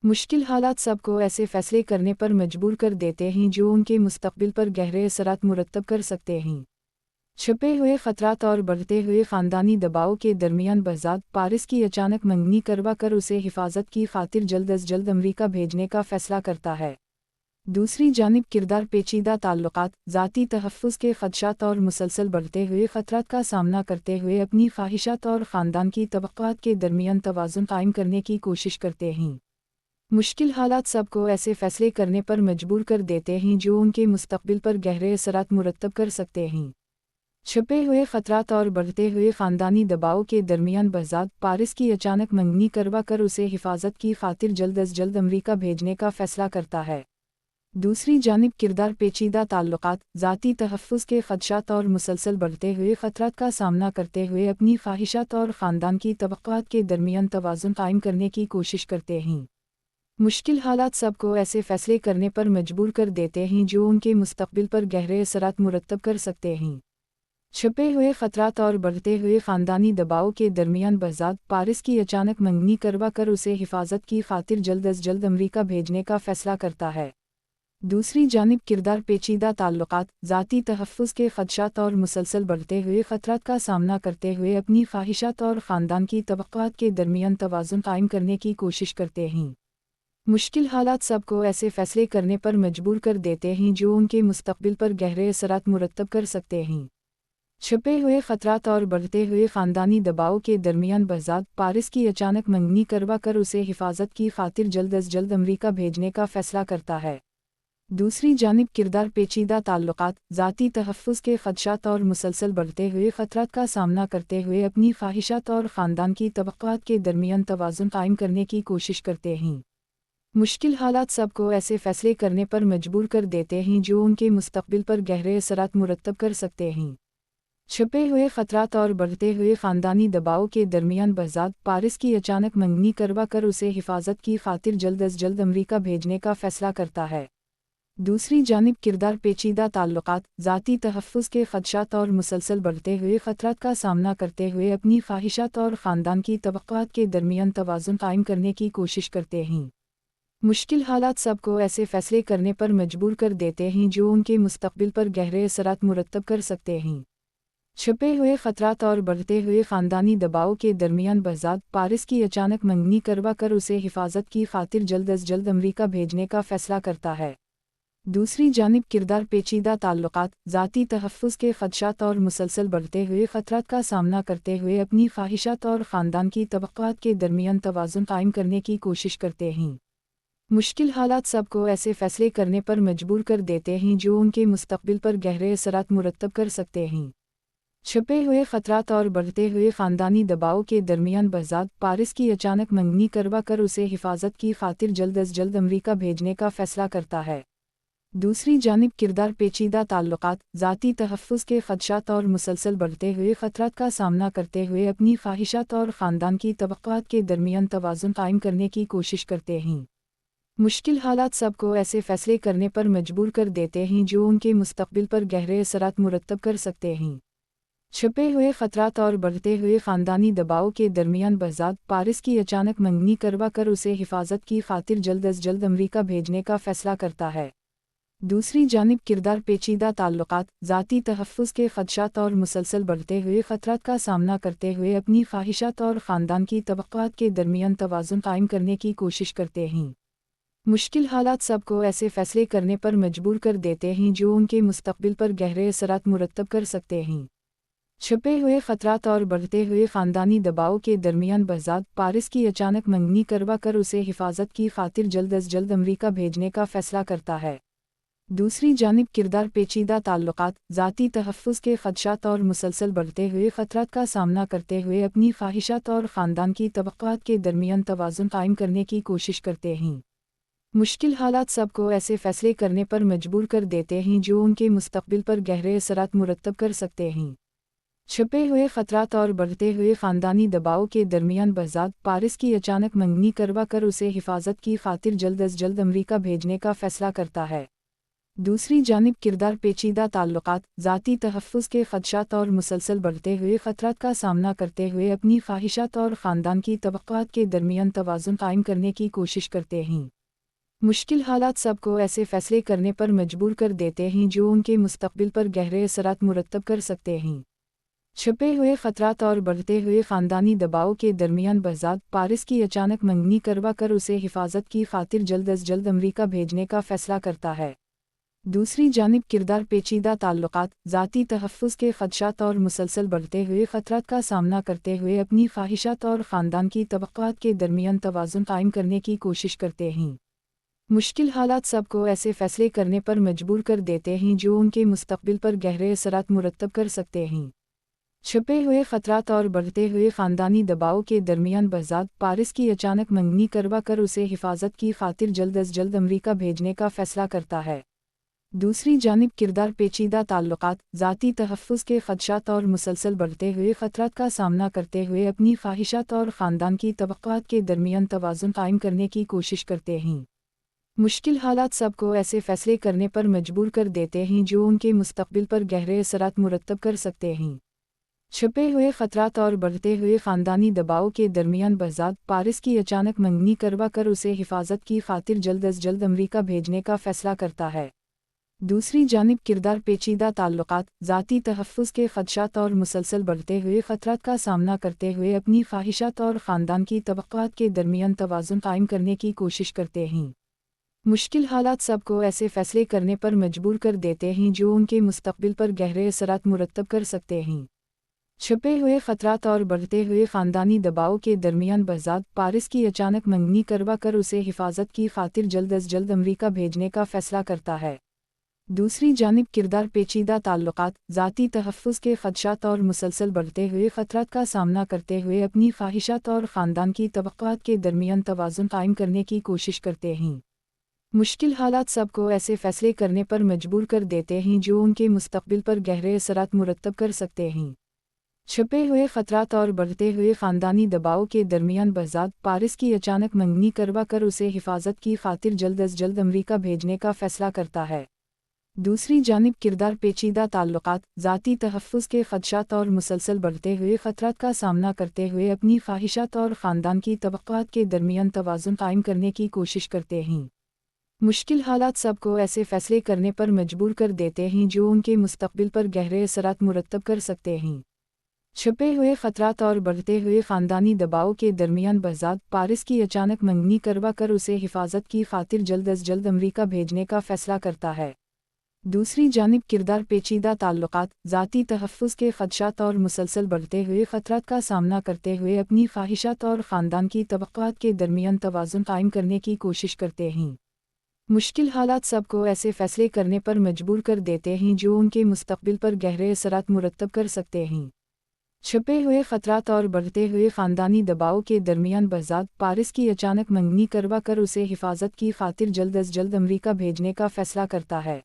मुश्किल हालात सबको ऐसे फ़ैसले करने पर मजबूर कर देते हैं जो उनके मुस्तक़बिल पर गहरे असरात मुरतब कर सकते हैं। छिपे हुए ख़तरात और बढ़ते हुए ख़ानदानी दबाव के दरमियान बहज़ाद पारिस की अचानक मंगनी करवा कर उसे हिफाजत की खातिर जल्द अज जल्द अमरीका भेजने का फ़ैसला करता है। दूसरी जानिब किरदार पेचीदा ताल्लुकात, ज़ाती तहफ़्फ़ुज़ के ख़दशात और मुसलसल बढ़ते हुए ख़तरात का सामना करते हुए अपनी ख्वाहिशात और ख़ानदान की तवक्कुआत के दरमियान तवाज़ुन कायम करने की कोशिश करते हैं। मुश्किल हालात सबको ऐसे फ़ैसले करने पर मजबूर कर देते हैं जो उनके मुस्तक़बिल पर गहरे असरात मुरतब कर सकते हैं। छिपे हुए ख़तरात और बढ़ते हुए ख़ानदानी दबाव के दरमियान बहज़ाद पारिस की अचानक मंगनी करवा कर उसे हिफाजत की खातिर जल्द अज जल्द अमरीका भेजने का फ़ैसला करता है। दूसरी जानिब किरदार पेचीदा ताल्लुकात, ज़ाती तहफ़्फ़ुज़ के ख़दशात और मुसलसल बढ़ते हुए ख़तरात का सामना करते हुए अपनी ख्वाहिशात और ख़ानदान की तवक्कुआत के दरमियान तवाज़ुन कायम करने की कोशिश करते हैं। मुश्किल हालात सबको ऐसे फ़ैसले करने पर मजबूर कर देते हैं जो उनके मुस्तक़बिल पर गहरे असरात मुरतब कर सकते हैं। छिपे हुए ख़तरात और बढ़ते हुए ख़ानदानी दबाव के दरमियान बहज़ाद पारिस की अचानक मंगनी करवा कर उसे हिफाजत की खातिर जल्द अज जल्द अमरीका भेजने का फ़ैसला करता है। दूसरी जानिब किरदार पेचीदा ताल्लुकात, ज़ाती तहफ़्फ़ुज़ के ख़दशात और मुसलसल बढ़ते हुए ख़तरात का सामना करते हुए अपनी ख्वाहिशात और ख़ानदान की तवक्कुआत के दरमियान तवाज़ुन कायम करने की कोशिश करते हैं। मुश्किल हालात सबको ऐसे फ़ैसले करने पर मजबूर कर देते हैं जो उनके मुस्तक़बिल पर गहरे असरात मुरतब कर सकते हैं। छुपे हुए खतरात और बढ़ते हुए ख़ानदानी दबाव के दरमियान बहज़ाद पारिस की अचानक मंगनी करवा कर उसे हिफाजत की खातिर जल्द अज जल्द अमरीका भेजने का फ़ैसला करता है। दूसरी जानिब किरदार पेचीदा ताल्लुकात, ज़ाती तहफ़्फ़ुज़ के ख़दशात और मुसलसल बढ़ते हुए ख़तरात का सामना करते हुए अपनी ख्वाहिशात और ख़ानदान की तवक्कुआत के दरमियान तवाज़ुन कायम करने की कोशिश करते हैं। मुश्किल हालात सबको ऐसे फ़ैसले करने पर मजबूर कर देते हैं जो उनके मुस्तक़बिल पर गहरे असरात मुरतब कर सकते हैं। छुपे हुए ख़तरात और बढ़ते हुए ख़ानदानी दबाव के दरमियान बहज़ाद पारिस की अचानक मंगनी करवा कर उसे हिफाजत की खातिर जल्द अज जल्द अमरीका भेजने का फ़ैसला करता है। दूसरी जानिब किरदार पेचीदा ताल्लुकात, ज़ाती तहफ़्फ़ुज़ के ख़दशात और मुसलसल बढ़ते हुए ख़तरात का सामना करते हुए अपनी ख्वाहिशात और ख़ानदान की तवक्कुआत के दरमियान तवाज़ुन कायम करने की कोशिश करते हैं। मुश्किल हालात सबको ऐसे फ़ैसले करने पर मजबूर कर देते हैं जो उनके मुस्तक़बिल पर गहरे असरात मुरतब कर सकते हैं। छुपे हुए ख़तरात और बढ़ते हुए ख़ानदानी दबाव के दरमियान बहज़ाद पारिस की अचानक मंगनी करवा कर उसे हिफाजत की खातिर जल्द अज जल्द अमरीका भेजने का फ़ैसला करता है। दूसरी जानिब किरदार पेचीदा ताल्लुकात, ज़ाती तहफ़्फ़ुज़ के ख़दशात और मुसलसल बढ़ते हुए ख़तरात का सामना करते हुए अपनी ख्वाहिशात और ख़ानदान की तवक्कुआत के दरमियान तवाज़ुन कायम करने की कोशिश करते हैं। मुश्किल हालात सबको ऐसे फ़ैसले करने पर मजबूर कर देते हैं जो उनके मुस्तक़बिल पर गहरे असरात मुरतब कर सकते हैं। छुपे हुए ख़तरात और बढ़ते हुए ख़ानदानी दबाव के दरमियान बहज़ाद पारिस की अचानक मंगनी करवा कर उसे हिफाजत की खातिर जल्द अज जल्द अमरीका भेजने का फ़ैसला करता है। दूसरी जानिब किरदार पेचीदा ताल्लुकात, ज़ाती तहफ़्फ़ुज़ के ख़दशात और मुसलसल बढ़ते हुए ख़तरात का सामना करते हुए अपनी ख्वाहिशात और ख़ानदान की तवक्कुआत के दरमियान तवाज़ुन कायम करने की कोशिश करते हैं। मुश्किल हालात सबको ऐसे फ़ैसले करने पर मजबूर कर देते हैं जो उनके मुस्तक़बिल पर गहरे असरात मुरतब कर सकते हैं। छुपे हुए ख़तरात और बढ़ते हुए ख़ानदानी दबाव के दरमियान बहज़ाद पारिस की अचानक मंगनी करवा कर उसे हिफाजत की खातिर जल्द अज जल्द अमरीका भेजने का फ़ैसला करता है। दूसरी जानिब किरदार पेचीदा ताल्लुकात, ज़ाती तहफ़्फ़ुज़ के ख़दशात और मुसलसल बढ़ते हुए ख़तरात का सामना करते हुए अपनी ख्वाहिशात और ख़ानदान की तवक्कुआत के दरमियान तवाज़ुन कायम करने की कोशिश करते हैं। मुश्किल हालात सबको ऐसे फ़ैसले करने पर मजबूर कर देते हैं जो उनके मुस्तक़बिल पर गहरे असरात मुरतब कर सकते हैं। छुपे हुए ख़तरात और बढ़ते हुए ख़ानदानी दबाव के दरमियान बहज़ाद पारिस की अचानक मंगनी करवा कर उसे हिफाजत की खातिर जल्द अज जल्द अमरीका भेजने का फ़ैसला करता है। दूसरी जानिब किरदार पेचीदा ताल्लुकात, ज़ाती तहफ़्फ़ुज़ के ख़दशात और मुसलसल बढ़ते हुए ख़तरात का सामना करते हुए अपनी ख्वाहिशात और ख़ानदान की तवक्कुआत के दरमियान तवाज़ुन कायम करने की कोशिश करते हैं। मुश्किल हालात सबको ऐसे फ़ैसले करने पर मजबूर कर देते हैं जो उनके मुस्तक़बिल पर गहरे असरात मुरतब कर सकते हैं। छुपे हुए ख़तरात और बढ़ते हुए ख़ानदानी दबाव के दरमियान बहज़ाद पारिस की अचानक मंगनी करवा कर उसे हिफाजत की खातिर जल्द अज जल्द अमरीका भेजने का फ़ैसला करता है। दूसरी जानिब किरदार पेचीदा ताल्लुकात, ज़ाती तहफ़्फ़ुज़ के ख़दशात और मुसलसल बढ़ते हुए ख़तरात का सामना करते हुए अपनी ख्वाहिशात और ख़ानदान की तवक्कुआत के दरमियान तवाज़ुन कायम करने की कोशिश करते हैं। मुश्किल हालात सबको ऐसे फ़ैसले करने पर मजबूर कर देते हैं जो उनके मुस्तक़बिल पर गहरे असरात मुरतब कर सकते हैं। छुपे हुए ख़तरात और बढ़ते हुए ख़ानदानी दबाव के दरमियान बहज़ाद पारिस की अचानक मंगनी करवा कर उसे हिफाजत की खातिर जल्द अज जल्द अमरीका भेजने का फ़ैसला करता है। दूसरी जानिब किरदार पेचीदा ताल्लुकात, ज़ाती तहफ़्फ़ुज़ के ख़दशात और मुसलसल बढ़ते हुए ख़तरात का सामना करते हुए अपनी ख्वाहिशात और ख़ानदान की तवक्कुआत के दरमियान तवाज़ुन कायम करने की कोशिश करते हैं। मुश्किल हालात सबको ऐसे फ़ैसले करने पर मजबूर कर देते हैं जो उनके मुस्तक़बिल पर गहरे असरात मुरतब कर सकते हैं। छुपे हुए ख़तरात और बढ़ते हुए ख़ानदानी दबाव के दरमियान बहज़ाद पारिस की अचानक मंगनी करवा कर उसे हिफाजत की खातिर जल्द अज जल्द अमरीका भेजने का फ़ैसला करता है। दूसरी जानिब किरदार पेचीदा ताल्लुकात, ज़ाती तहफ़्फ़ुज़ के ख़दशात और मुसलसल बढ़ते हुए ख़तरात का सामना करते हुए अपनी ख्वाहिशात और ख़ानदान की तवक्कुआत के दरमियान तवाज़ुन कायम करने की कोशिश करते हैं। मुश्किल हालात सबको ऐसे फ़ैसले करने पर मजबूर कर देते हैं जो उनके मुस्तक़बिल पर गहरे असरात मुरतब कर सकते हैं। छुपे हुए ख़तरात और बढ़ते हुए ख़ानदानी दबाव के दरमियान बहज़ाद पारिस की अचानक मंगनी करवा कर उसे हिफाजत की खातिर जल्द अज जल्द अमरीका भेजने का फ़ैसला करता है। दूसरी जानिब किरदार पेचीदा ताल्लुकात, ज़ाती तहफ़्फ़ुज़ के ख़दशात और मुसलसल बढ़ते हुए ख़तरात का सामना करते हुए अपनी ख्वाहिशात और ख़ानदान की तवक्कुआत के दरमियान तवाज़ुन कायम करने की कोशिश करते हैं। मुश्किल हालात सबको ऐसे फैसले करने पर मजबूर कर देते हैं जो उनके मुस्तकबिल पर गहरे असरात मुरतब कर सकते हैं। छुपे हुए खतरात और बढ़ते हुए ख़ानदानी दबाव के दरमियान बहज़ाद पारिस की अचानक मंगनी करवा कर उसे हिफाजत की खातिर जल्द अज जल्द अमरीका भेजने का फ़ैसला करता है। दूसरी जानिब किरदार पेचीदा ताल्लुकात, ज़ाती तहफ़्फ़ुज़ के ख़दशात और मुसलसल बढ़ते हुए ख़तरात का सामना करते हुए अपनी ख्वाहिशात और ख़ानदान की तवक्कुआत के दरमियान तवाज़ुन कायम करने की कोशिश करते हैं। मुश्किल हालात सबको ऐसे फ़ैसले करने पर मजबूर कर देते हैं जो उनके मुस्तकबिल पर गहरे असरात मुरतब कर सकते हैं। छुपे हुए खतरात और बढ़ते हुए ख़ानदानी दबाव के दरमियान बहज़ाद पारिस की अचानक मंगनी करवा कर उसे हिफाजत की खातिर जल्द अज जल्द अमरीका भेजने का फ़ैसला करता है। दूसरी जानिब किरदार पेचीदा ताल्लुकात, ज़ाती तहफ़्फ़ुज़ के ख़दशात और मुसलसल बढ़ते हुए ख़तरात का सामना करते हुए अपनी ख्वाहिशात और ख़ानदान की तवक्कुआत के दरमियान तवाज़ुन कायम करने की कोशिश करते हैं। मुश्किल हालात सबको ऐसे फ़ैसले करने पर मजबूर कर देते हैं जो उनके मुस्तकबिल पर गहरे असरात मुरतब कर सकते हैं। छुपे हुए खतरात और बढ़ते हुए ख़ानदानी दबाव के दरमियान बहज़ाद पारिस की अचानक मंगनी करवा कर उसे हिफाजत की खातिर जल्द अज जल्द अमरीका भेजने का फ़ैसला करता है। दूसरी जानिब किरदार पेचीदा ताल्लुकात, ज़ाती तहफ़्फ़ुज़ के ख़दशात और मुसलसल बढ़ते हुए ख़तरात का सामना करते हुए अपनी ख्वाहिशात और ख़ानदान की तवक्कुआत के दरमियान तवाज़ुन कायम करने की कोशिश करते हैं। मुश्किल हालात सबको ऐसे फ़ैसले करने पर मजबूर कर देते हैं जो उनके मुस्तकबिल पर गहरे असरात मुरतब कर सकते हैं। छुपे हुए खतरात और बढ़ते हुए ख़ानदानी दबाव के दरमियान बहज़ाद पारिस की अचानक मंगनी करवा कर उसे हिफाजत की खातिर जल्द अज जल्द अमरीका भेजने का फ़ैसला करता है।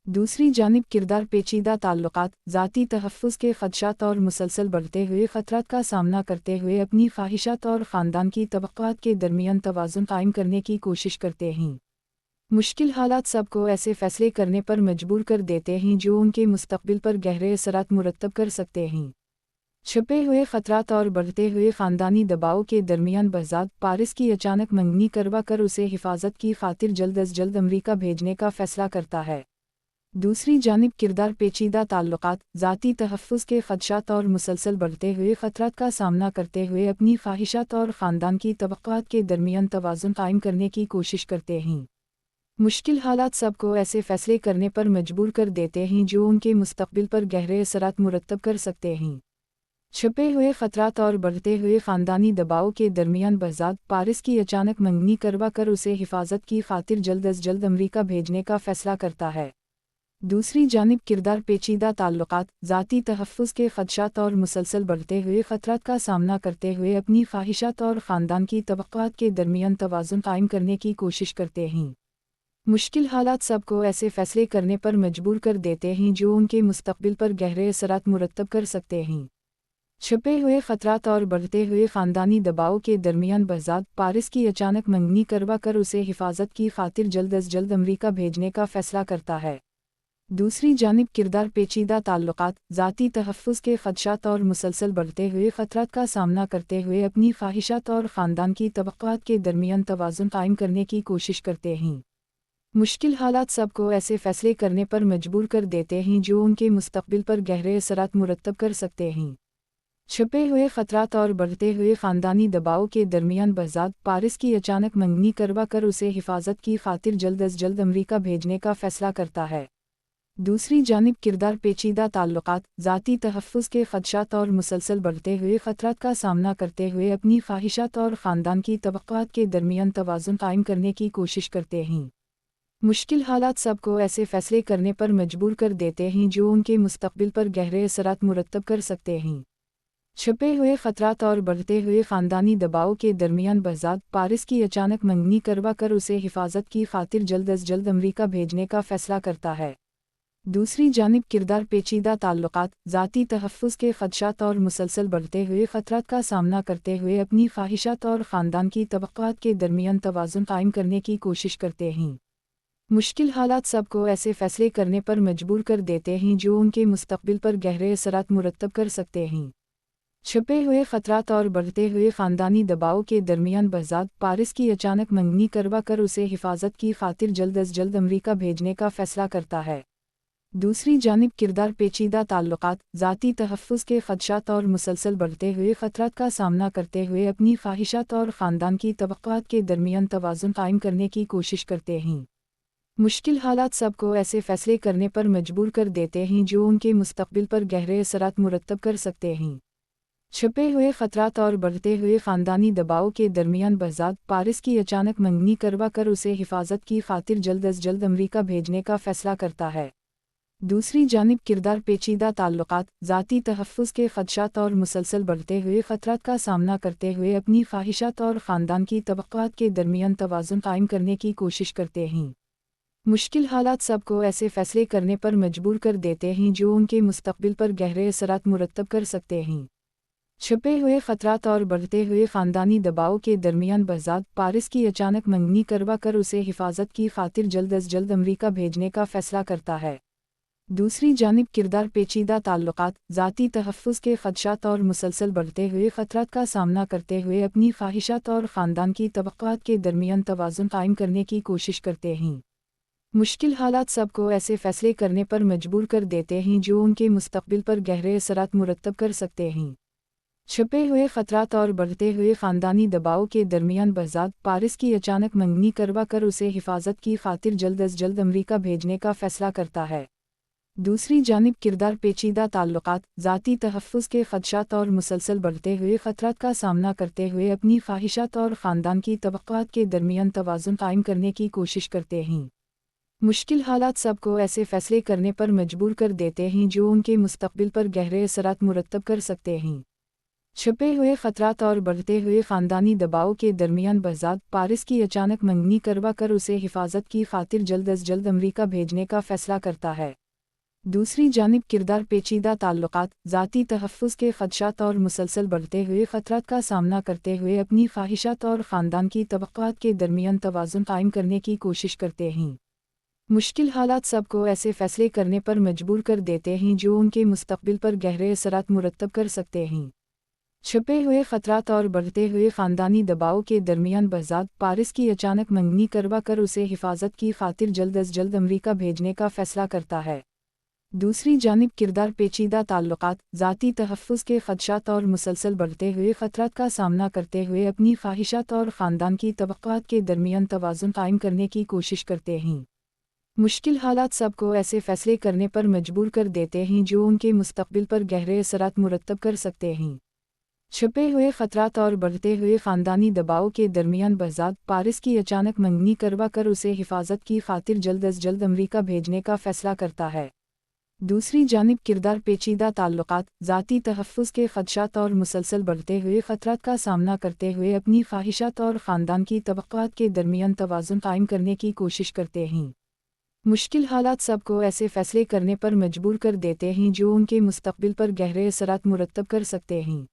दूसरी जानिब किरदार पेचीदा ताल्लुकात, ज़ाती तहफ़्फ़ुज़ के ख़दशात और मुसलसल बढ़ते हुए ख़तरात का सामना करते हुए अपनी ख्वाहिशात और ख़ानदान की तवक्कुआत के दरमियान तवाज़ुन कायम करने की कोशिश करते हैं। मुश्किल हालात सबको ऐसे फ़ैसले करने पर मजबूर कर देते हैं जो उनके मुस्तकबिल पर गहरे असरात मुरतब कर सकते हैं। छुपे हुए खतरात और बढ़ते हुए ख़ानदानी दबाव के दरमियान बहज़ाद पारिस की अचानक मंगनी करवा कर उसे हिफाजत की खातिर जल्द अज जल्द अमरीका भेजने का फ़ैसला करता है। दूसरी जानिब किरदार पेचीदा ताल्लुकात, ज़ाती तहफ़्फ़ुज़ के ख़दशात और मुसलसल बढ़ते हुए ख़तरात का सामना करते हुए अपनी ख्वाहिशात और ख़ानदान की तवक्कुआत के दरमियान तवाज़ुन कायम करने की कोशिश करते हैं। मुश्किल हालात सबको ऐसे फ़ैसले करने पर मजबूर कर देते हैं जो उनके मुस्तकबिल पर गहरे असरात मुरतब कर सकते हैं। छुपे हुए खतरात और बढ़ते हुए ख़ानदानी दबाव के दरमियान बहज़ाद पारिस की अचानक मंगनी करवा कर उसे हिफाजत की खातिर जल्द अज जल्द अमरीका भेजने का फ़ैसला करता है। दूसरी जानिब किरदार पेचीदा ताल्लुकात, ज़ाती तहफ़्फ़ुज़ के ख़दशात और मुसलसल बढ़ते हुए ख़तरात का सामना करते हुए अपनी ख्वाहिशात और ख़ानदान की तवक्कुआत के दरमियान तवाज़ुन कायम करने की कोशिश करते हैं। मुश्किल हालात सबको ऐसे फ़ैसले करने पर मजबूर कर देते हैं जो उनके मुस्तकबिल पर गहरे असरात मुरतब कर सकते हैं। छुपे हुए खतरात और बढ़ते हुए ख़ानदानी दबाव के दरमियान बहज़ाद पारिस की अचानक मंगनी करवा कर उसे हिफाजत की खातिर जल्द अज जल्द अमरीका भेजने का फ़ैसला करता है। दूसरी जानिब किरदार पेचीदा ताल्लुकात, ज़ाती तहफ़्फ़ुज़ के ख़दशात और मुसलसल बढ़ते हुए ख़तरात का सामना करते हुए अपनी ख्वाहिशात और ख़ानदान की तवक्कुआत के दरमियान तवाज़ुन कायम करने की कोशिश करते हैं। मुश्किल हालात सबको ऐसे फ़ैसले करने पर मजबूर कर देते हैं जो उनके मुस्तकबिल पर गहरे असरात मुरतब कर सकते हैं। छुपे हुए खतरात और बढ़ते हुए ख़ानदानी दबाव के दरमियान बहज़ाद पारिस की अचानक मंगनी करवा कर उसे हिफाजत की खातिर जल्द अज जल्द अमरीका भेजने का फ़ैसला करता है। दूसरी जानिब किरदार पेचीदा ताल्लुकात, ज़ाती तहफ़्फ़ुज़ के ख़दशात और मुसलसल बढ़ते हुए ख़तरात का सामना करते हुए अपनी ख्वाहिशात और ख़ानदान की तवक्कुआत के दरमियान तवाज़ुन कायम करने की कोशिश करते हैं। मुश्किल हालात सबको ऐसे फ़ैसले करने पर मजबूर कर देते हैं जो उनके मुस्तकबिल पर गहरे असरात मुरतब कर सकते हैं। छुपे हुए खतरात और बढ़ते हुए ख़ानदानी दबाव के दरमियान बहज़ाद पारिस की अचानक मंगनी करवा कर उसे हिफाजत की खातिर जल्द अज जल्द अमरीका भेजने का फ़ैसला करता है। दूसरी जानिब किरदार पेचीदा ताल्लुकात, ज़ाती तहफ़्फ़ुज़ के ख़दशात और मुसलसल बढ़ते हुए ख़तरात का सामना करते हुए अपनी ख्वाहिशात और ख़ानदान की तवक्कुआत के दरमियान तवाज़ुन कायम करने की कोशिश करते हैं। मुश्किल हालात सबको ऐसे फ़ैसले करने पर मजबूर कर देते हैं जो उनके मुस्तकबिल पर गहरे असरात मुरतब कर सकते हैं। छुपे हुए खतरात और बढ़ते हुए ख़ानदानी दबाव के दरमियान बहज़ाद पारिस की अचानक मंगनी करवा कर उसे हिफाजत की खातिर जल्द अज जल्द अमरीका भेजने का फ़ैसला करता है। दूसरी जानिब किरदार पेचीदा ताल्लुकात, ज़ाती तहफ़्फ़ुज़ के ख़दशात और मुसलसल बढ़ते हुए ख़तरात का सामना करते हुए अपनी ख्वाहिशात और ख़ानदान की तवक्कुआत के दरमियान तवाज़ुन कायम करने की कोशिश करते हैं। मुश्किल हालात सबको ऐसे फ़ैसले करने पर मजबूर कर देते हैं जो उनके मुस्तक़बिल पर गहरे असरात मुरतब कर सकते हैं। छुपे हुए ख़तरात और बढ़ते हुए ख़ानदानी दबाव के दरमियान बहज़ाद पारिस की अचानक मंगनी करवा कर उसे हिफाजत की खातिर जल्द अज जल्द अमरीका भेजने का फ़ैसला करता है। दूसरी जानिब किरदार पेचीदा ताल्लुकात, ज़ाती तहफ़्फ़ुज़ के ख़दशात और मुसलसल बढ़ते हुए ख़तरात का सामना करते हुए अपनी ख्वाहिशात और ख़ानदान की तवक्कुआत के दरमियान तवाज़ुन कायम करने की कोशिश करते हैं। मुश्किल हालात सबको ऐसे फ़ैसले करने पर मजबूर कर देते हैं जो उनके मुस्तक़बिल पर गहरे असरात मुरतब कर सकते हैं। छुपे हुए ख़तरात और बढ़ते हुए ख़ानदानी दबाव के दरमियान बहज़ाद पारिस की अचानक मंगनी करवा कर उसे हिफाजत की खातिर जल्द अज जल्द अमरीका भेजने का फ़ैसला करता है। दूसरी जानिब किरदार पेचीदा ताल्लुकात, ज़ाती तहफ़्फ़ुज़ के ख़दशात और मुसलसल बढ़ते हुए ख़तरात का सामना करते हुए अपनी ख्वाहिशात और ख़ानदान की तवक्कुआत के दरमियान तवाज़ुन कायम करने की कोशिश करते हैं। मुश्किल हालात सबको ऐसे फ़ैसले करने पर मजबूर कर देते हैं जो उनके मुस्तक़बिल पर गहरे असरात मुरतब कर सकते हैं। छुपे हुए ख़तरात और बढ़ते हुए ख़ानदानी दबाव के दरमियान बहज़ाद पारिस की अचानक मंगनी करवा कर उसे हिफाजत की खातिर जल्द अज जल्द अमरीका भेजने का फ़ैसला करता है। दूसरी जानिब किरदार पेचीदा ताल्लुकात, ज़ाती तहफ़्फ़ुज़ के ख़दशात और मुसलसल बढ़ते हुए ख़तरात का सामना करते हुए अपनी ख्वाहिशात और ख़ानदान की तवक्कुआत के दरमियान तवाज़ुन कायम करने की कोशिश करते हैं। मुश्किल हालात सबको ऐसे फ़ैसले करने पर मजबूर कर देते हैं जो उनके मुस्तक़बिल पर गहरे असरात मुरतब कर सकते हैं। छुपे हुए ख़तरात और बढ़ते हुए ख़ानदानी दबाव के दरमियान बहज़ाद पारिस की अचानक मंगनी करवा कर उसे हिफाजत की खातिर जल्द अज जल्द अमरीका भेजने का फ़ैसला करता है। दूसरी जानिब किरदार पेचीदा ताल्लुकात, ज़ाती तहफ़्फ़ुज़ के ख़दशात और मुसलसल बढ़ते हुए ख़तरात का सामना करते हुए अपनी ख्वाहिशात और ख़ानदान की तवक्कुआत के दरमियान तवाज़ुन कायम करने की कोशिश करते हैं। मुश्किल हालात सबको ऐसे फ़ैसले करने पर मजबूर कर देते हैं जो उनके मुस्तक़बिल पर गहरे असरात मुरतब कर सकते हैं। छुपे हुए ख़तरात और बढ़ते हुए ख़ानदानी दबाव के दरमियान बहज़ाद पारिस की अचानक मंगनी करवा कर उसे हिफाजत की खातिर जल्द अज जल्द अमरीका भेजने का फ़ैसला करता है। दूसरी जानिब किरदार पेचीदा ताल्लुकात, ज़ाती तहफ़्फ़ुज़ के ख़दशात और मुसलसल बढ़ते हुए ख़तरात का सामना करते हुए अपनी ख्वाहिशात और ख़ानदान की तवक्कुआत के दरमियान तवाज़ुन कायम करने की कोशिश करते हैं। मुश्किल हालात सबको ऐसे फ़ैसले करने पर मजबूर कर देते हैं जो उनके मुस्तक़बिल पर गहरे असरात मुरतब कर सकते हैं। छुपे हुए ख़तरात और बढ़ते हुए ख़ानदानी दबाव के दरमियान बहज़ाद पारिस की अचानक मंगनी करवा कर उसे हिफाजत की खातिर जल्द अज जल्द अमरीका भेजने का फ़ैसला करता है। दूसरी जानिब किरदार पेचीदा ताल्लुकात, ज़ाती तहफ़्फ़ुज़ के ख़दशात और मुसलसल बढ़ते हुए ख़तरात का सामना करते हुए अपनी ख्वाहिशात और ख़ानदान की तवक्कुआत के दरमियान तवाज़ुन कायम करने की कोशिश करते हैं। मुश्किल हालात सबको ऐसे फ़ैसले करने पर मजबूर कर देते हैं जो उनके मुस्तक़बिल पर गहरे असरात मुरतब कर सकते हैं।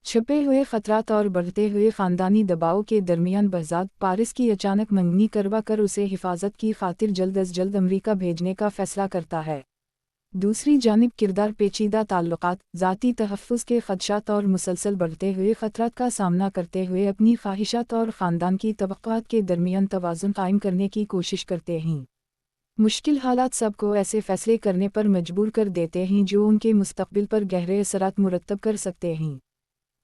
छुपे हुए ख़तरात और बढ़ते हुए ख़ानदानी दबाव के दरमियान बहज़ाद पारिस की अचानक मंगनी करवा कर उसे हिफाजत की खातिर जल्द अज जल्द अमरीका भेजने का फ़ैसला करता है। दूसरी जानिब किरदार पेचीदा ताल्लुकात, ज़ाती तहफ़्फ़ुज़ के ख़दशात और मुसलसल बढ़ते हुए ख़तरात का सामना करते हुए अपनी ख्वाहिशात और ख़ानदान की तवक्कुआत के दरमियान तवाज़ुन कायम करने की कोशिश करते हैं। मुश्किल हालात सबको ऐसे फ़ैसले करने पर मजबूर कर देते हैं जो उनके मुस्तक़बिल पर गहरे असरात मुरतब कर सकते हैं।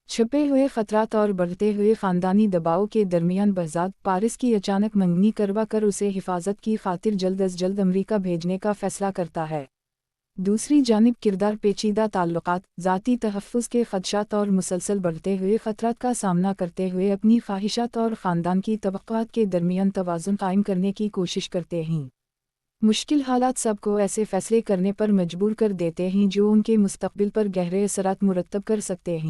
छुपे हुए ख़तरात और बढ़ते हुए ख़ानदानी दबाव के दरमियान बहज़ाद पारिस की अचानक मंगनी करवा कर उसे हिफाजत की खातिर जल्द अज जल्द अमरीका भेजने का फ़ैसला करता है। दूसरी जानिब किरदार पेचीदा ताल्लुकात, ज़ाती तहफ़्फ़ुज़ के ख़दशात और मुसलसल बढ़ते हुए ख़तरात का सामना करते हुए अपनी ख्वाहिशात और ख़ानदान की तवक्कुआत के दरमियान तवाज़ुन कायम करने की कोशिश करते हैं। मुश्किल हालात सबको ऐसे फ़ैसले करने पर मजबूर कर देते हैं जो उनके मुस्तक़बिल पर गहरे असरात मुरतब कर सकते हैं।